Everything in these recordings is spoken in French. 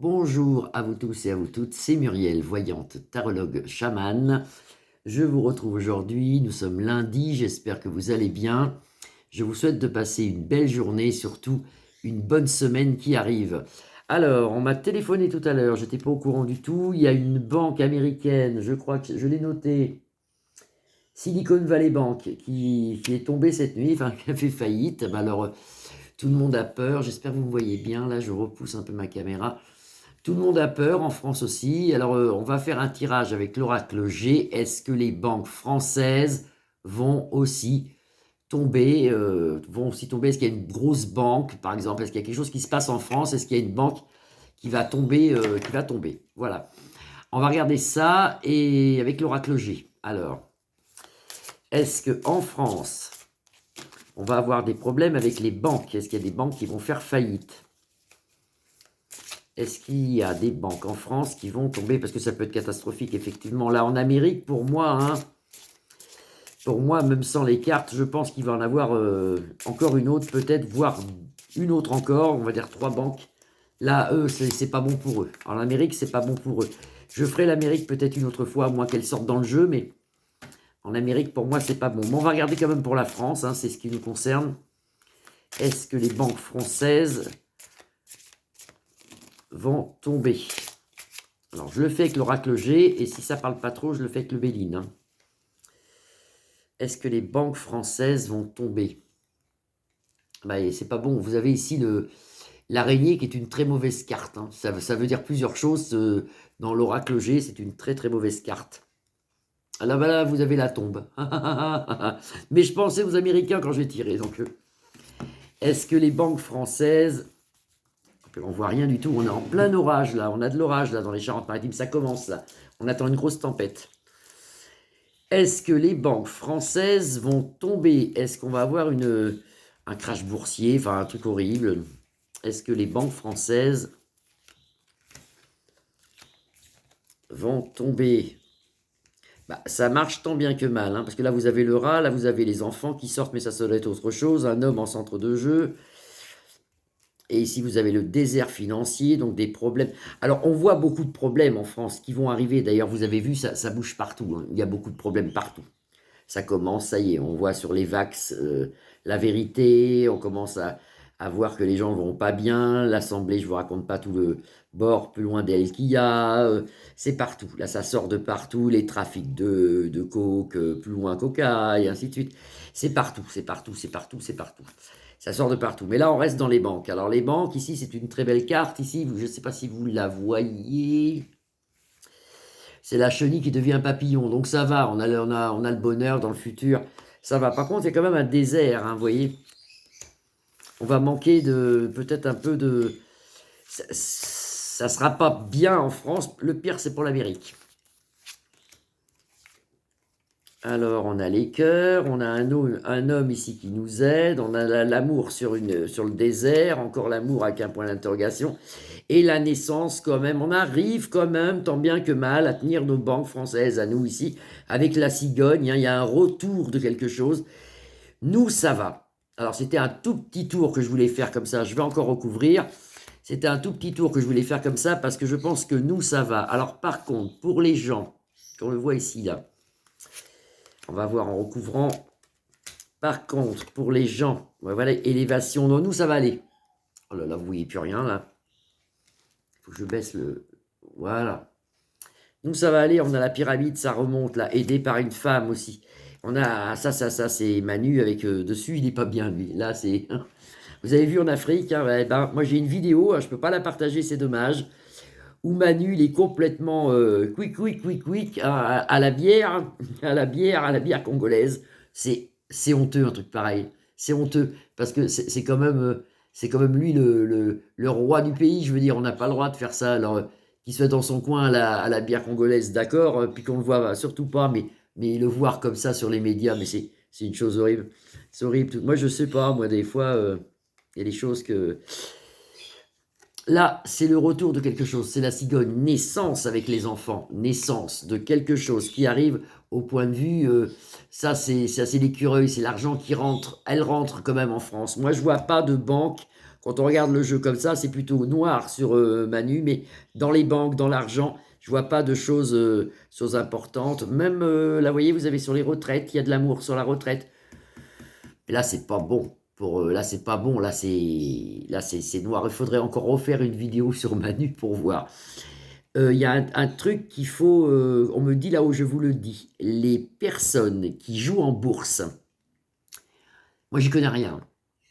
Bonjour à vous tous et à vous toutes, c'est Muriel, voyante, tarologue, chamane. Je vous retrouve aujourd'hui, nous sommes lundi, j'espère que vous allez bien. Je vous souhaite de passer une belle journée, surtout une bonne semaine qui arrive. Alors, on m'a téléphoné tout à l'heure, j'étais pas au courant du tout. Il y a une banque américaine, je crois que je l'ai noté, Silicon Valley Bank, qui est tombée cette nuit, enfin qui a fait faillite. Alors, tout le monde a peur, j'espère que vous me voyez bien, là je repousse un peu ma caméra. Tout le monde a peur, en France aussi. Alors, on va faire un tirage avec l'oracle G. Est-ce que les banques françaises vont aussi tomber Est-ce qu'il y a une grosse banque, par exemple? Est-ce qu'il y a quelque chose qui se passe en France? Est-ce qu'il y a une banque qui va tomber? Voilà. On va regarder ça et avec l'oracle G. Alors, est-ce que en France, on va avoir des problèmes avec les banques? Est-ce qu'il y a des banques qui vont faire faillite? Est-ce qu'il y a des banques en France qui vont tomber? Parce que ça peut être catastrophique, effectivement. Là, en Amérique, pour moi, même sans les cartes, je pense qu'il va en avoir encore une autre, peut-être, voire une autre encore. On va dire 3 banques. Là, eux, c'est pas bon pour eux. En Amérique, c'est pas bon pour eux. Je ferai l'Amérique peut-être une autre fois, à moins qu'elle sorte dans le jeu, mais en Amérique, pour moi, c'est pas bon. Mais on va regarder quand même pour la France, c'est ce qui nous concerne. Est-ce que les banques françaises vont tomber? Alors, je le fais avec l'oracle G, et si ça parle pas trop, je le fais avec le Béline. Est-ce que les banques françaises vont tomber? C'est pas bon. Vous avez ici l'araignée qui est une très mauvaise carte. Ça veut dire plusieurs choses. Dans l'oracle G, c'est une très très mauvaise carte. Là, vous avez la tombe. Mais je pensais aux Américains quand j'ai tiré. Donc, est-ce que les banques françaises... On voit rien du tout. On est en plein orage là. On a de l'orage là dans les Charentes-Maritimes. Ça commence là. On attend une grosse tempête. Est-ce que les banques françaises vont tomber? Est-ce qu'on va avoir un crash boursier? Enfin, un truc horrible. Est-ce que les banques françaises vont tomber? Ça marche tant bien que mal. Parce que là, vous avez le rat. Là, vous avez les enfants qui sortent. Mais ça doit être autre chose. Un homme en centre de jeu. Et ici, vous avez le désert financier, donc des problèmes. Alors, on voit beaucoup de problèmes en France qui vont arriver. D'ailleurs, vous avez vu, ça bouge partout. Il y a beaucoup de problèmes partout. Ça commence, ça y est, on voit sur les Vax la vérité. On commence à voir que les gens vont pas bien. L'Assemblée, je vous raconte pas tout le bord plus loin d'elle qu'il y a. C'est partout. Là, ça sort de partout. Les trafics de coke, plus loin coca, et ainsi de suite. C'est partout, c'est partout, c'est partout, c'est partout. Ça sort de partout. Mais là, on reste dans les banques. Alors, les banques, ici, c'est une très belle carte. Ici, je ne sais pas si vous la voyez. C'est la chenille qui devient un papillon. Donc, ça va. On a le bonheur dans le futur. Ça va. Par contre, il y a quand même un désert, vous voyez. On va manquer peut-être un peu de... Ça ne sera pas bien en France. Le pire, c'est pour l'Amérique. Alors, on a les cœurs, on a un homme ici qui nous aide, on a l'amour sur le désert, encore l'amour avec un point d'interrogation, et la naissance quand même. On arrive quand même, tant bien que mal, à tenir nos banques françaises, à nous ici, avec la cigogne, il y a un retour de quelque chose. Nous, ça va. Alors, c'était un tout petit tour que je voulais faire comme ça, je vais encore recouvrir. C'était un tout petit tour que je voulais faire comme ça, parce que je pense que nous, ça va. Alors, par contre, pour les gens, qu'on le voit ici, là, on va voir en recouvrant. Par contre, pour les gens, voilà, élévation, non, nous, ça va aller. Oh là là, vous voyez plus rien, là. Il faut que je baisse le... Voilà. Nous, ça va aller, on a la pyramide, ça remonte, là, aidé par une femme aussi. On a ça, c'est Manu, avec dessus, il n'est pas bien, lui. Là, c'est... Vous avez vu en Afrique, moi, j'ai une vidéo, je ne peux pas la partager, c'est dommage, où Manu, il est complètement quick, à la bière, à la bière congolaise. C'est honteux, un truc pareil. C'est honteux, parce que c'est quand même lui le roi du pays, je veux dire, on n'a pas le droit de faire ça. Alors, qu'il soit dans son coin à la bière congolaise, d'accord, puis qu'on le voit surtout pas, mais le voir comme ça sur les médias, mais c'est une chose horrible. C'est horrible. Moi, je sais pas, moi, des fois, il y a des choses que... Là, c'est le retour de quelque chose, c'est la cigogne, naissance avec les enfants, naissance de quelque chose qui arrive au point de vue, ça c'est l'écureuil, c'est l'argent qui rentre, elle rentre quand même en France. Moi je vois pas de banque Quand on regarde le jeu comme ça, c'est plutôt noir sur Manu, mais dans les banques, dans l'argent, je vois pas de choses importantes. Même, là, vous voyez, vous avez sur les retraites, il y a de l'amour sur la retraite. Et là, c'est pas bon. Là, c'est pas bon. C'est noir. Il faudrait encore refaire une vidéo sur Manu pour voir. Il y a un truc qu'il faut, on me dit là où je vous le dis, les personnes qui jouent en bourse, moi j'y connais rien,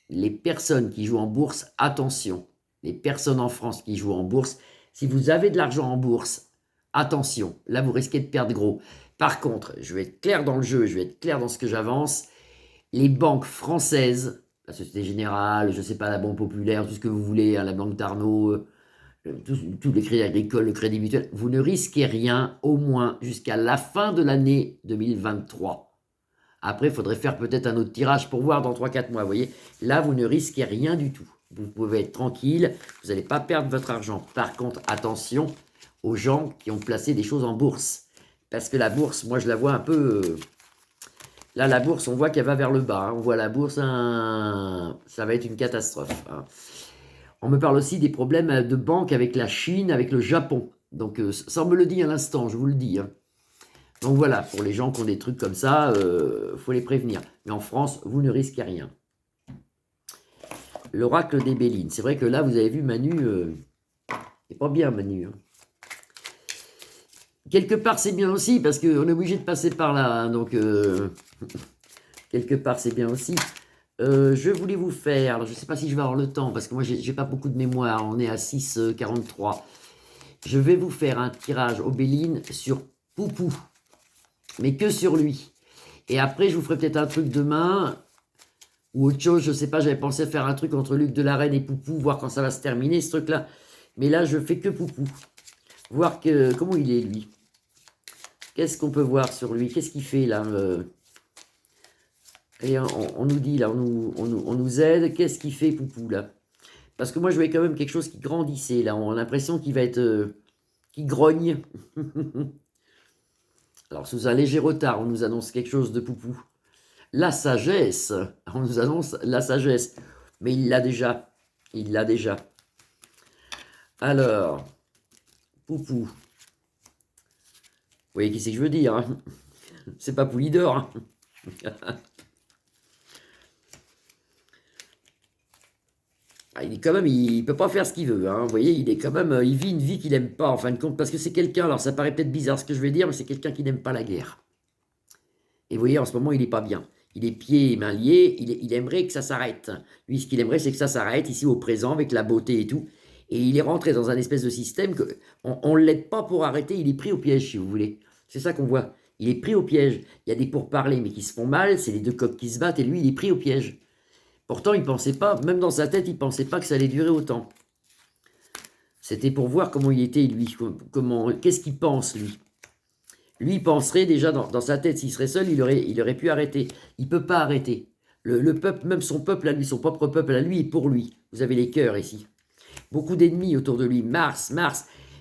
les personnes qui jouent en bourse, attention, les personnes en France qui jouent en bourse, si vous avez de l'argent en bourse, attention, là vous risquez de perdre gros. Par contre, je vais être clair dans le jeu, je vais être clair dans ce que j'avance, les banques françaises, la Société Générale, je ne sais pas, la Banque Populaire, tout ce que vous voulez, hein, la Banque d'Arnaud, tous les crédits agricoles, le crédit mutuel, vous ne risquez rien au moins jusqu'à la fin de l'année 2023. Après, il faudrait faire peut-être un autre tirage pour voir dans 3-4 mois. Vous voyez, là, vous ne risquez rien du tout. Vous pouvez être tranquille, vous n'allez pas perdre votre argent. Par contre, attention aux gens qui ont placé des choses en bourse. Parce que la bourse, moi, je la vois un peu... Là, la bourse, on voit qu'elle va vers le bas. Hein. On voit la bourse, ça va être une catastrophe. Hein. On me parle aussi des problèmes de banque avec la Chine, avec le Japon. Donc, ça, on me le dit à l'instant, je vous le dis. Hein. Donc voilà, pour les gens qui ont des trucs comme ça, faut les prévenir. Mais en France, vous ne risquez rien. L'oracle des Bélines. C'est vrai que là, vous avez vu Manu, c'est pas bien Manu. Hein. Quelque part, c'est bien aussi, parce qu'on est obligé de passer par là. Hein, donc, quelque part, c'est bien aussi. Je voulais vous faire, alors je ne sais pas si je vais avoir le temps, parce que moi, j'ai pas beaucoup de mémoire. On est à 6,43. Je vais vous faire un tirage aux Bélines sur Poupou. Mais que sur lui. Et après, je vous ferai peut-être un truc demain, ou autre chose, je sais pas, j'avais pensé faire un truc entre Luc de la Reine et Poupou, voir quand ça va se terminer, ce truc-là. Mais là, je fais que Poupou. Voir comment il est, lui. Qu'est-ce qu'on peut voir sur lui? Qu'est-ce qu'il fait, là Et on nous dit, là, on nous aide. Qu'est-ce qu'il fait, Poupou, là? Parce que moi, je voyais quand même quelque chose qui grandissait, là. On a l'impression qu'il va être... qui grogne. Alors, sous un léger retard, on nous annonce quelque chose de Poupou. La sagesse. On nous annonce la sagesse. Mais il l'a déjà. Il l'a déjà. Alors, Poupou. Vous voyez qui c'est que je veux dire. Hein, c'est pas Poulidor. Hein. Ah, il est quand même, il peut pas faire ce qu'il veut. Hein. Vous voyez, il est quand même, il vit une vie qu'il n'aime pas en fin de compte. Parce que c'est quelqu'un, alors ça paraît peut-être bizarre ce que je vais dire, mais c'est quelqu'un qui n'aime pas la guerre. Et vous voyez, en ce moment, il n'est pas bien. Il est pieds et mains liés, il aimerait que ça s'arrête. Lui, ce qu'il aimerait, c'est que ça s'arrête ici au présent, avec la beauté et tout. Et il est rentré dans un espèce de système que on ne l'aide pas pour arrêter, il est pris au piège, si vous voulez. C'est ça qu'on voit. Il est pris au piège. Il y a des pourparlers, mais qui se font mal, c'est les deux coqs qui se battent, et lui, il est pris au piège. Pourtant, il ne pensait pas, même dans sa tête, il ne pensait pas que ça allait durer autant. C'était pour voir comment il était, lui. Qu'est-ce qu'il pense, lui. Lui, il penserait déjà dans sa tête, s'il serait seul, il aurait pu arrêter. Il ne peut pas arrêter. Le peuple, même son peuple à lui, son propre peuple à lui, est pour lui. Vous avez les cœurs ici. Beaucoup d'ennemis autour de lui. Mars.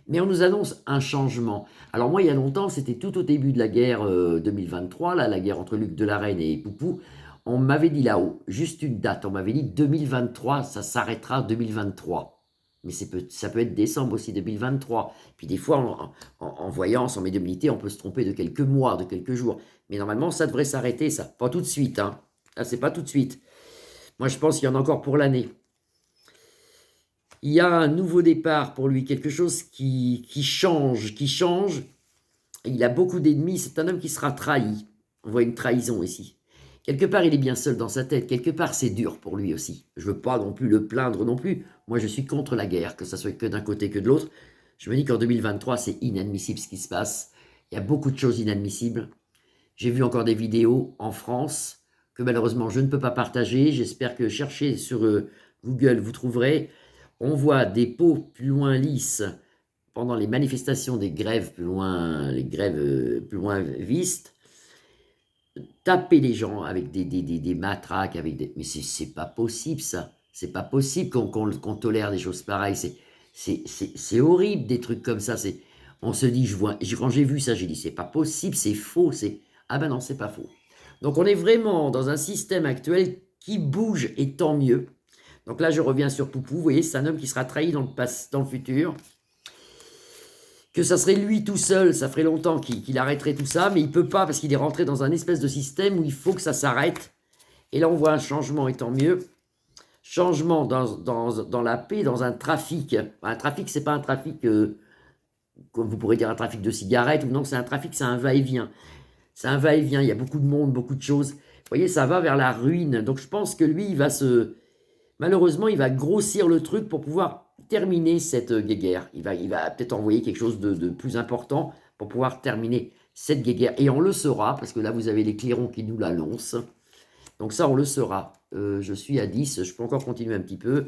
Mais on nous annonce un changement. Alors moi, il y a longtemps, c'était tout au début de la guerre 2023, là, la guerre entre Luc de la Reine et Poupou. On m'avait dit là-haut, juste une date, on m'avait dit 2023, ça s'arrêtera 2023. Mais ça peut être décembre aussi 2023. Puis des fois, en voyance, en médiumnité, on peut se tromper de quelques mois, de quelques jours. Mais normalement, ça devrait s'arrêter, ça. Pas tout de suite, hein. Là, c'est pas tout de suite. Moi, je pense qu'il y en a encore pour l'année. Il y a un nouveau départ pour lui, quelque chose qui change. Il a beaucoup d'ennemis, c'est un homme qui sera trahi. On voit une trahison ici. Quelque part, il est bien seul dans sa tête. Quelque part, c'est dur pour lui aussi. Je ne veux pas non plus le plaindre non plus. Moi, je suis contre la guerre, que ça soit que d'un côté que de l'autre. Je me dis qu'en 2023, c'est inadmissible ce qui se passe. Il y a beaucoup de choses inadmissibles. J'ai vu encore des vidéos en France que malheureusement, je ne peux pas partager. J'espère que cherchez sur Google, vous trouverez. On voit des peaux plus loin lisses pendant les manifestations des grèves plus loin, plus loin vistes. Taper les gens avec des matraques, mais c'est pas possible ça. C'est pas possible qu'on tolère des choses pareilles. C'est horrible des trucs comme ça. On se dit, quand j'ai vu ça, j'ai dit c'est pas possible, c'est faux. Ah ben non, c'est pas faux. Donc on est vraiment dans un système actuel qui bouge et tant mieux. Donc là, je reviens sur Poupou. Vous voyez, c'est un homme qui sera trahi dans le futur. Que ça serait lui tout seul, ça ferait longtemps qu'il arrêterait tout ça, mais il ne peut pas parce qu'il est rentré dans un espèce de système où il faut que ça s'arrête. Et là, on voit un changement, et tant mieux. Changement dans la paix, dans un trafic. Un trafic, c'est pas un trafic, comme vous pourrez dire, un trafic de cigarettes, ou non, c'est un trafic, c'est un va-et-vient. C'est un va-et-vient, il y a beaucoup de monde, beaucoup de choses. Vous voyez, ça va vers la ruine. Donc je pense que lui, malheureusement, il va grossir le truc pour pouvoir terminer cette guéguerre. Il va peut-être envoyer quelque chose de plus important pour pouvoir terminer cette guéguerre. Et on le saura, parce que là, vous avez les clairons qui nous l'annoncent. Donc ça, on le saura. Je suis à 10, je peux encore continuer un petit peu.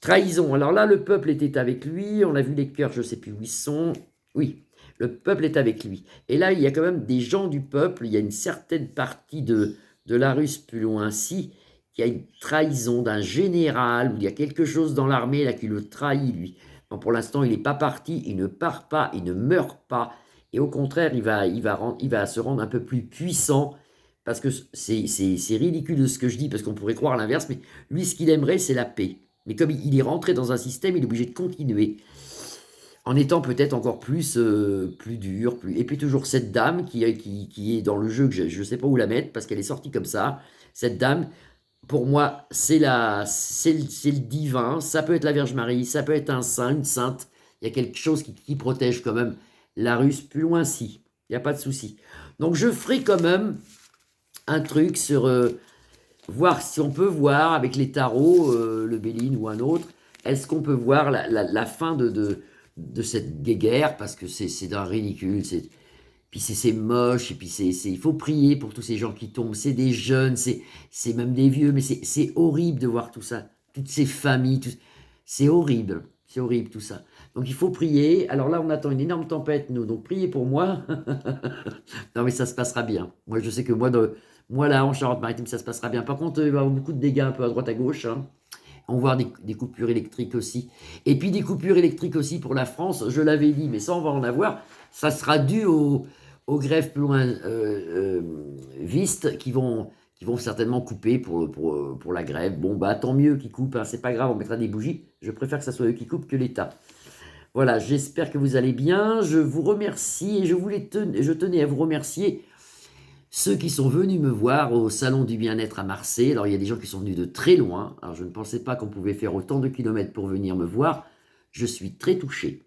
Trahison. Alors là, le peuple était avec lui. On a vu les cœurs, je ne sais plus où ils sont. Oui, le peuple est avec lui. Et là, il y a quand même des gens du peuple. Il y a une certaine partie de la Russe plus loin-ci qui a une trahison d'un général, ou il y a quelque chose dans l'armée là qui le trahit, lui. Bon, pour l'instant, il n'est pas parti, il ne part pas, il ne meurt pas. Et au contraire, il va se rendre un peu plus puissant, parce que c'est ridicule de ce que je dis, parce qu'on pourrait croire l'inverse, mais lui, ce qu'il aimerait, c'est la paix. Mais comme il est rentré dans un système, il est obligé de continuer, en étant peut-être encore plus dur. Et puis toujours cette dame qui est dans le jeu, que je ne sais pas où la mettre, parce qu'elle est sortie comme ça. Cette dame, pour moi, c'est le divin. Ça peut être la Vierge Marie, ça peut être un saint, une sainte. Il y a quelque chose qui protège quand même la Russe plus loin, si. Il n'y a pas de souci. Donc je ferai quand même un truc sur voir si on peut voir avec les tarots, le Béline ou un autre, est-ce qu'on peut voir la fin de cette guéguerre, parce que c'est d'un ridicule, puis c'est moche, et puis il faut prier pour tous ces gens qui tombent, c'est des jeunes, c'est même des vieux, mais c'est horrible de voir tout ça, toutes ces familles, c'est horrible tout ça. Donc il faut prier. Alors là, on attend une énorme tempête, nous, donc priez pour moi. Non, mais ça se passera bien. Moi, je sais que moi là, en Charente-Maritime, ça se passera bien. Par contre, il va y avoir beaucoup de dégâts un peu à droite à gauche, hein. On va voir des coupures électriques aussi. Et puis des coupures électriques aussi pour la France, je l'avais dit, mais ça, on va en avoir. Ça sera dû aux grèves plus loin vistes qui vont certainement couper pour la grève. Bon, bah tant mieux qu'ils coupent, hein, c'est pas grave, on mettra des bougies. Je préfère que ça soit eux qui coupent que l'État. Voilà, j'espère que vous allez bien. Je vous remercie et je tenais à vous remercier ceux qui sont venus me voir au Salon du Bien-être à Marseille. Alors, il y a des gens qui sont venus de très loin. Alors, je ne pensais pas qu'on pouvait faire autant de kilomètres pour venir me voir. Je suis très touché.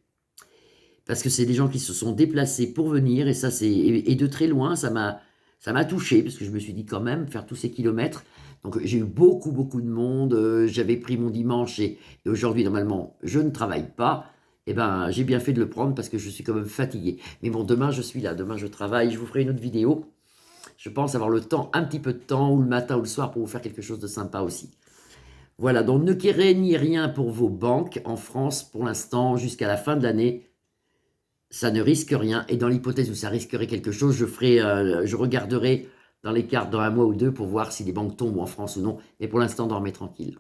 Parce que c'est des gens qui se sont déplacés pour venir. Et ça, et de très loin, ça m'a touché. Parce que je me suis dit quand même, faire tous ces kilomètres. Donc, j'ai eu beaucoup, beaucoup de monde. J'avais pris mon dimanche et aujourd'hui, normalement, je ne travaille pas. Eh ben, j'ai bien fait de le prendre parce que je suis quand même fatigué. Mais bon, demain, je suis là. Demain, je travaille. Je vous ferai une autre vidéo. Je pense avoir le temps, un petit peu de temps, ou le matin ou le soir, pour vous faire quelque chose de sympa aussi. Voilà, donc ne craignez rien pour vos banques en France pour l'instant, jusqu'à la fin de l'année. Ça ne risque rien. Et dans l'hypothèse où ça risquerait quelque chose, je regarderai dans les cartes dans un mois ou deux pour voir si les banques tombent en France ou non. Mais pour l'instant, dormez tranquille.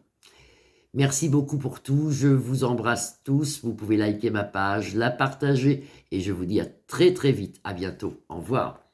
Merci beaucoup pour tout. Je vous embrasse tous. Vous pouvez liker ma page, la partager. Et je vous dis à très très vite. À bientôt. Au revoir.